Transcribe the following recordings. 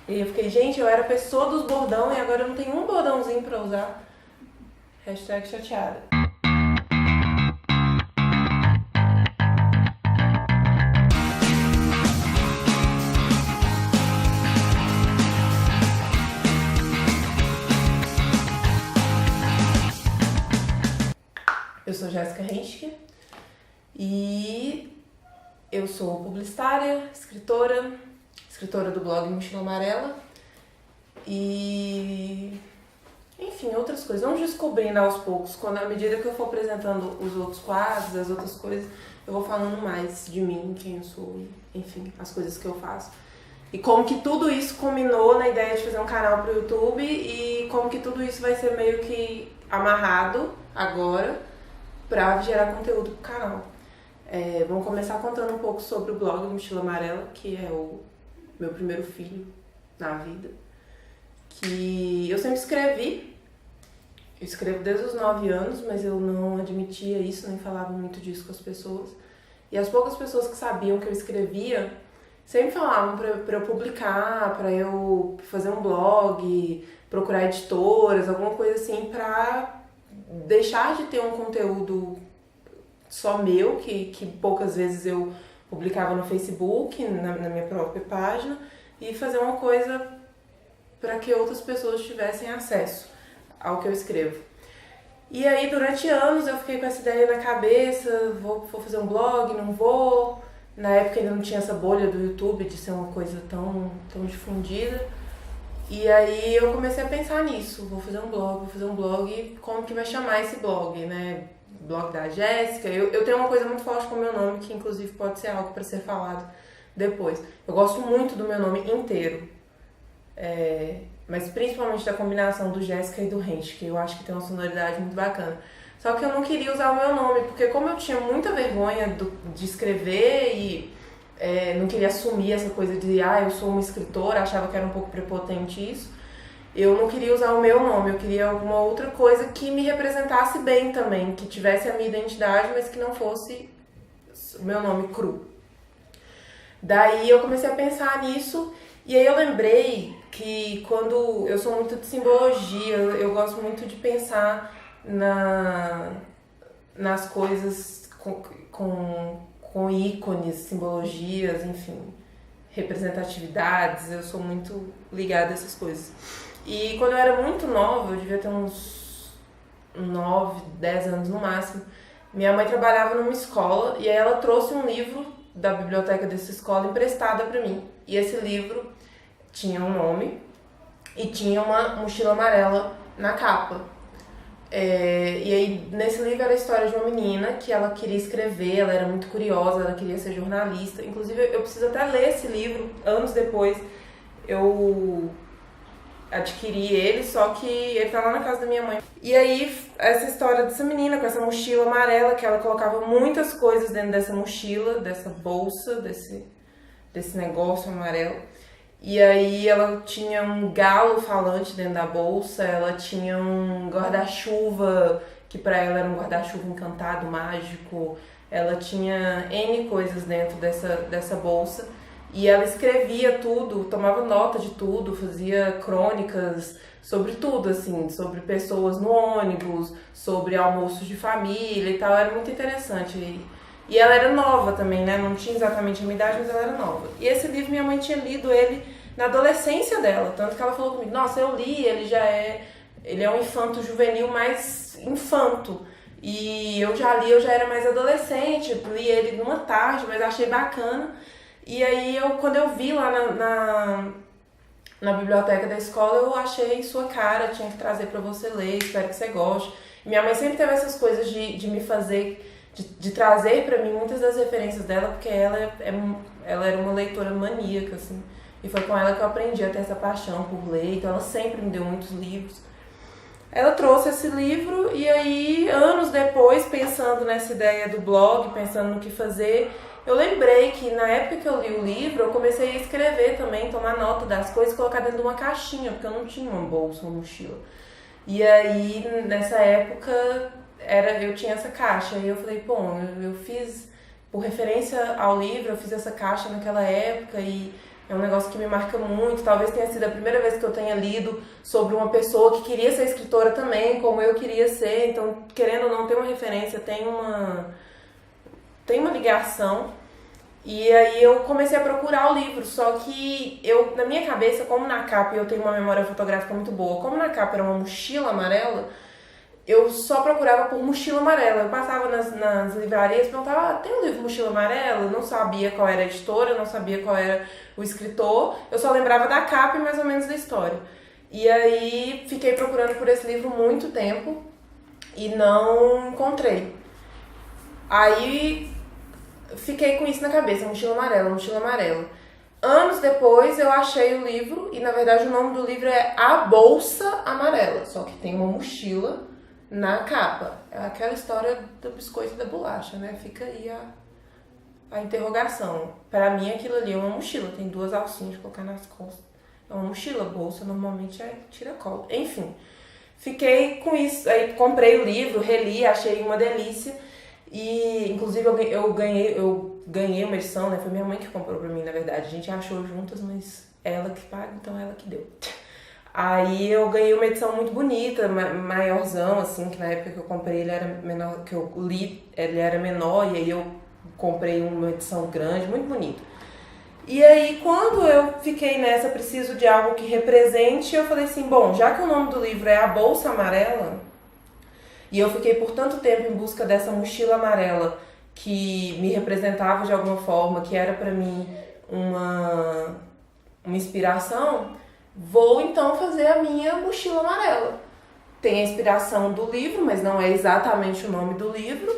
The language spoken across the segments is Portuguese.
E eu fiquei, gente, eu era a pessoa dos bordão e agora eu não tenho um bordãozinho pra usar. Hashtag chateada. Eu sou Jéssica Henschke e eu sou publicitária, escritora do blog Mochila Amarela e, enfim, outras coisas. Vamos descobrindo aos poucos, à medida que eu for apresentando os outros quadros, as outras coisas, eu vou falando mais de mim, quem eu sou, enfim, as coisas que eu faço. E como que tudo isso combinou na ideia de fazer um canal pro YouTube e como que tudo isso vai ser meio que amarrado agora para gerar conteúdo pro canal. Vamos começar contando um pouco sobre o blog Mochila Amarela, que é o meu primeiro filho na vida. Que eu sempre escrevi. Eu escrevo desde os 9 anos, mas eu não admitia isso, nem falava muito disso com as pessoas. E as poucas pessoas que sabiam que eu escrevia sempre falavam pra eu publicar, pra eu fazer um blog, procurar editoras, alguma coisa assim, pra deixar de ter um conteúdo só meu, que poucas vezes eu publicava no Facebook, na minha própria página, e fazer uma coisa para que outras pessoas tivessem acesso ao que eu escrevo. E aí, durante anos, eu fiquei com essa ideia na cabeça, vou fazer um blog, não vou. Na época ainda não tinha essa bolha do YouTube de ser uma coisa tão difundida. E aí eu comecei a pensar nisso, vou fazer um blog, como que vai chamar esse blog, né? Blog da Jéssica. Eu tenho uma coisa muito forte com o meu nome, que inclusive pode ser algo para ser falado depois. Eu gosto muito do meu nome inteiro, mas principalmente da combinação do Jéssica e do Henschke, que eu acho que tem uma sonoridade muito bacana. Só que eu não queria usar o meu nome, porque como eu tinha muita vergonha de escrever e não queria assumir essa coisa de eu sou uma escritora, achava que era um pouco prepotente isso. Eu não queria usar o meu nome, eu queria alguma outra coisa que me representasse bem também, que tivesse a minha identidade, mas que não fosse o meu nome cru. Daí eu comecei a pensar nisso e aí eu lembrei que quando eu sou muito de simbologia, eu gosto muito de pensar nas coisas com ícones, simbologias, enfim, representatividades, eu sou muito ligada a essas coisas. E quando eu era muito nova, eu devia ter uns 9, 10 anos no máximo, minha mãe trabalhava numa escola e aí ela trouxe um livro da biblioteca dessa escola emprestada pra mim. E esse livro tinha um nome e tinha uma mochila amarela na capa. E aí, nesse livro era a história de uma menina que ela queria escrever, ela era muito curiosa, ela queria ser jornalista. Inclusive, eu preciso até ler esse livro, anos depois eu adquiri ele, só que ele tá lá na casa da minha mãe. E aí, essa história dessa menina com essa mochila amarela, que ela colocava muitas coisas dentro dessa mochila, dessa bolsa, desse negócio amarelo. E aí ela tinha um galo falante dentro da bolsa, ela tinha um guarda-chuva, que pra ela era um guarda-chuva encantado, mágico. Ela tinha N coisas dentro dessa bolsa. E ela escrevia tudo, tomava nota de tudo, fazia crônicas sobre tudo, assim, sobre pessoas no ônibus, sobre almoços de família e tal, era muito interessante. E ela era nova também, né? Não tinha exatamente a minha idade, mas ela era nova. E esse livro minha mãe tinha lido ele na adolescência dela, tanto que ela falou comigo, nossa, eu li, ele é um infanto juvenil mais infanto. E eu já li, eu já era mais adolescente, li ele numa tarde, mas achei bacana. E aí, quando eu vi lá na biblioteca da escola, eu achei sua cara, tinha que trazer pra você ler, espero que você goste. E minha mãe sempre teve essas coisas de me fazer, de trazer pra mim muitas das referências dela, porque ela era uma leitora maníaca, assim. E foi com ela que eu aprendi a ter essa paixão por ler, então ela sempre me deu muitos livros. Ela trouxe esse livro e aí, anos depois, pensando nessa ideia do blog, pensando no que fazer, eu lembrei que na época que eu li o livro, eu comecei a escrever também, tomar nota das coisas e colocar dentro de uma caixinha, porque eu não tinha uma bolsa, uma mochila. E aí, nessa época, eu tinha essa caixa. E eu falei, bom, eu fiz, por referência ao livro, eu fiz essa caixa naquela época e É um negócio que me marca muito. Talvez tenha sido a primeira vez que eu tenha lido sobre uma pessoa que queria ser escritora também, como eu queria ser. Então, querendo ou não, tem uma referência, tem uma ligação. E aí eu comecei a procurar o livro, só que eu, na minha cabeça, como na capa eu tenho uma memória fotográfica muito boa, como na capa era uma mochila amarela, eu só procurava por mochila amarela. Eu passava nas livrarias e perguntava, tem um livro mochila amarela? Eu não sabia qual era a editora, eu não sabia qual era o escritor, eu só lembrava da capa e mais ou menos da história. E aí fiquei procurando por esse livro muito tempo e não encontrei. Aí fiquei com isso na cabeça, mochila amarela, mochila amarela. Anos depois eu achei o livro e na verdade o nome do livro é A Bolsa Amarela, só que tem uma mochila na capa. É aquela história do biscoito e da bolacha, né? Fica aí a interrogação. Pra mim aquilo ali é uma mochila, tem 2 alcinhas de colocar nas costas. É uma mochila, bolsa normalmente é tiracolo. Enfim, fiquei com isso, aí comprei o livro, reli, achei uma delícia. E, inclusive, eu ganhei uma edição, né? Foi minha mãe que comprou pra mim, na verdade. A gente achou juntas, mas ela que paga, então ela que deu. Aí eu ganhei uma edição muito bonita, maiorzão, assim, que na época que eu comprei ele era menor, que eu li, ele era menor, e aí eu comprei uma edição grande, muito bonito. E aí, quando eu fiquei nessa, preciso de algo que represente, eu falei assim, bom, já que o nome do livro é A Bolsa Amarela, e eu fiquei por tanto tempo em busca dessa mochila amarela que me representava de alguma forma, que era pra mim uma inspiração, vou então fazer a minha mochila amarela. Tem a inspiração do livro, mas não é exatamente o nome do livro,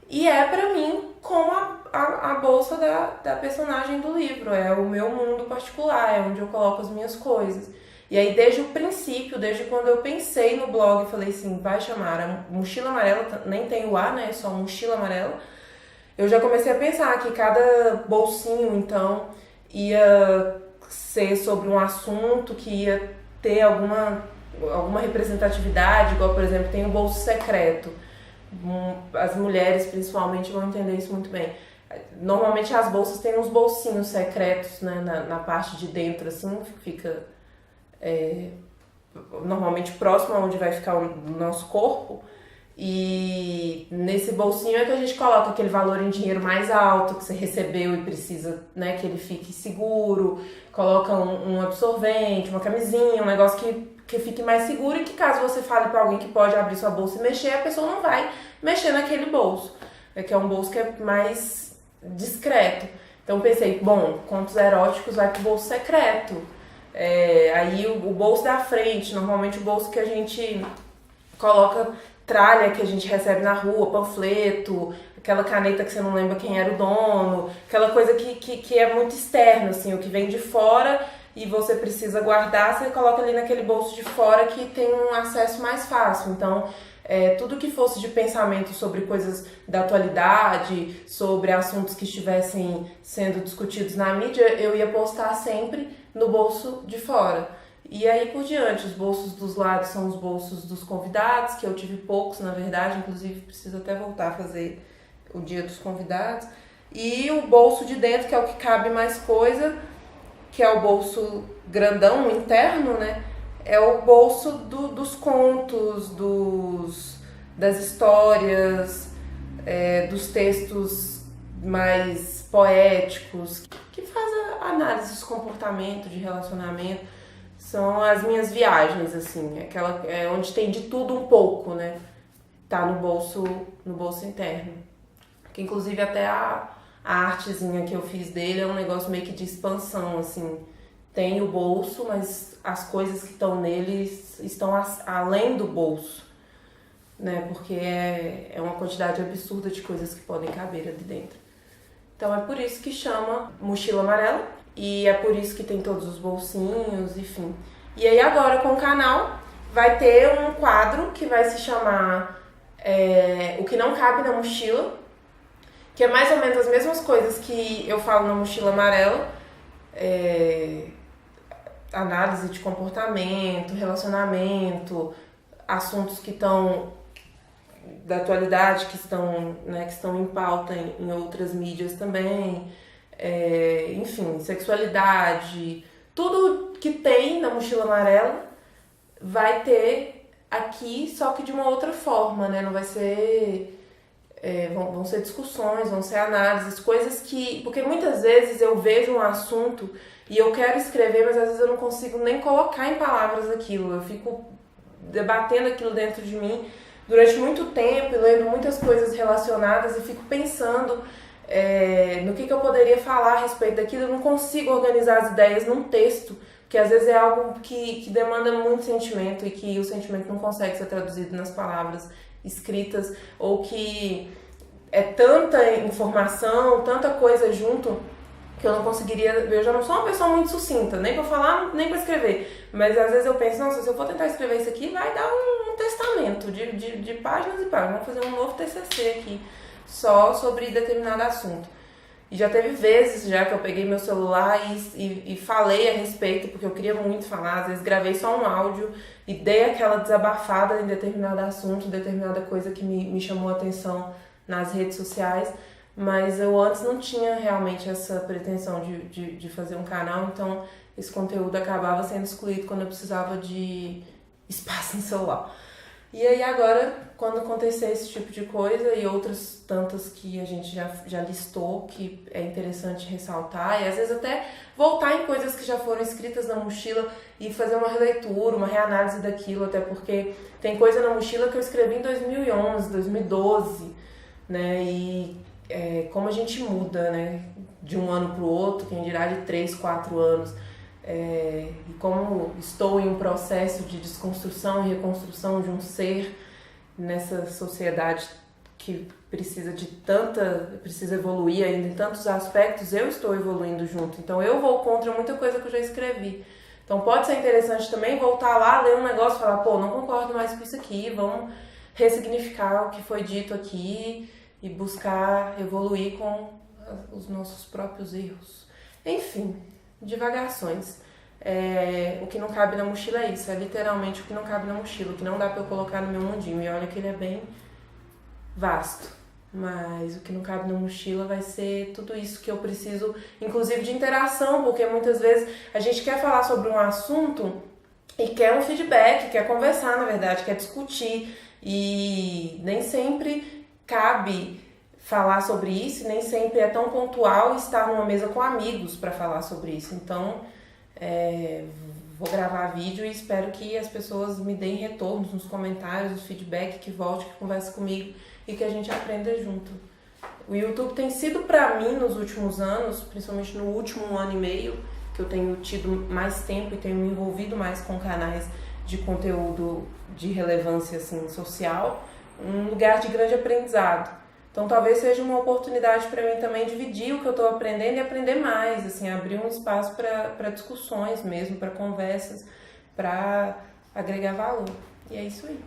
e é pra mim como a bolsa da personagem do livro, é o meu mundo particular, é onde eu coloco as minhas coisas. E aí, desde o princípio, desde quando eu pensei no blog, eu falei assim, vai chamar a mochila amarela, nem tem o A, né, é só mochila amarela. Eu já comecei a pensar que cada bolsinho, então, ia ser sobre um assunto que ia ter alguma representatividade, igual, por exemplo, tem o bolso secreto. As mulheres, principalmente, vão entender isso muito bem. Normalmente, as bolsas têm uns bolsinhos secretos, né, na parte de dentro, assim, fica... normalmente próximo aonde vai ficar o nosso corpo, e nesse bolsinho é que a gente coloca aquele valor em dinheiro mais alto que você recebeu e precisa, né, que ele fique seguro, coloca um absorvente, uma camisinha, um negócio que fique mais seguro e que caso você fale para alguém que pode abrir sua bolsa e mexer, a pessoa não vai mexer naquele bolso, que é um bolso que é mais discreto. Então pensei, bom, contos eróticos vai pro bolso secreto. Aí o bolso da frente, normalmente o bolso que a gente coloca tralha que a gente recebe na rua, panfleto, aquela caneta que você não lembra quem era o dono, aquela coisa que é muito externa, assim, o que vem de fora e você precisa guardar, você coloca ali naquele bolso de fora que tem um acesso mais fácil. Então, tudo que fosse de pensamento sobre coisas da atualidade, sobre assuntos que estivessem sendo discutidos na mídia, eu ia postar sempre no bolso de fora. E aí por diante, os bolsos dos lados são os bolsos dos convidados, que eu tive poucos, na verdade, inclusive preciso até voltar a fazer o dia dos convidados. E o bolso de dentro, que é o que cabe mais coisa, que é o bolso grandão, interno, né? É o bolso dos contos, das histórias, dos textos mais poéticos, que faz a análise de comportamento, de relacionamento. São as minhas viagens, assim, onde tem de tudo um pouco, né? Tá no bolso interno. Que inclusive até a artezinha que eu fiz dele é um negócio meio que de expansão, assim. Tem o bolso, mas as coisas que estão nele estão além do bolso, né? Porque é uma quantidade absurda de coisas que podem caber ali dentro. Então é por isso que chama mochila amarela. E é por isso que tem todos os bolsinhos, enfim. E aí agora com o canal vai ter um quadro que vai se chamar O que não cabe na mochila, que é mais ou menos as mesmas coisas que eu falo na mochila amarela. Análise de comportamento, relacionamento, assuntos que estão da atualidade, que estão em pauta em outras mídias também. enfim, sexualidade, tudo que tem na Mochila Amarela vai ter aqui, só que de uma outra forma, né? Não vai ser... vão ser discussões, vão ser análises, coisas que... Porque muitas vezes eu vejo um assunto e eu quero escrever, mas às vezes eu não consigo nem colocar em palavras aquilo. Eu fico debatendo aquilo dentro de mim durante muito tempo, lendo muitas coisas relacionadas e fico pensando no que eu poderia falar a respeito daquilo. Eu não consigo organizar as ideias num texto, porque às vezes é algo que demanda muito sentimento e que o sentimento não consegue ser traduzido nas palavras escritas, ou que é tanta informação, tanta coisa junto, que eu não conseguiria... Eu já não sou uma pessoa muito sucinta, nem pra falar, nem pra escrever. Mas às vezes eu penso, nossa, se eu for tentar escrever isso aqui, vai dar um testamento de páginas e páginas. Vamos fazer um novo TCC aqui, só sobre determinado assunto. E já teve vezes já que eu peguei meu celular e falei a respeito, porque eu queria muito falar. Às vezes gravei só um áudio e dei aquela desabafada em determinado assunto, determinada coisa que me chamou a atenção nas redes sociais. Mas eu antes não tinha realmente essa pretensão de fazer um canal, então esse conteúdo acabava sendo excluído quando eu precisava de espaço no celular. E aí agora, quando acontecer esse tipo de coisa e outras tantas que a gente já listou, que é interessante ressaltar, e às vezes até voltar em coisas que já foram escritas na mochila e fazer uma releitura, uma reanálise daquilo, até porque tem coisa na mochila que eu escrevi em 2011, 2012, né, e como a gente muda, né, de um ano para o outro, quem dirá de 3, 4 anos, e como estou em um processo de desconstrução e reconstrução de um ser nessa sociedade que precisa evoluir ainda em tantos aspectos, eu estou evoluindo junto, então eu vou contra muita coisa que eu já escrevi. Então pode ser interessante também voltar lá, ler um negócio e falar, pô, não concordo mais com isso aqui, vamos ressignificar o que foi dito aqui e buscar evoluir com os nossos próprios erros. Enfim, divagações. O que não cabe na mochila é isso, é literalmente o que não cabe na mochila, o que não dá pra eu colocar no meu mundinho. E olha que ele é bem vasto, mas o que não cabe na mochila vai ser tudo isso que eu preciso, inclusive de interação, porque muitas vezes a gente quer falar sobre um assunto e quer um feedback, quer conversar, na verdade, quer discutir, e nem sempre cabe falar sobre isso, nem sempre é tão pontual estar numa mesa com amigos para falar sobre isso. Então, vou gravar vídeo e espero que as pessoas me deem retornos nos comentários, os feedback, que volte, que converse comigo e que a gente aprenda junto. O YouTube tem sido para mim nos últimos anos, principalmente no último ano e meio, que eu tenho tido mais tempo e tenho me envolvido mais com canais de conteúdo de relevância assim, social, um lugar de grande aprendizado. Então talvez seja uma oportunidade para mim também dividir o que eu estou aprendendo e aprender mais, assim, abrir um espaço para discussões mesmo, para conversas, para agregar valor. E é isso aí.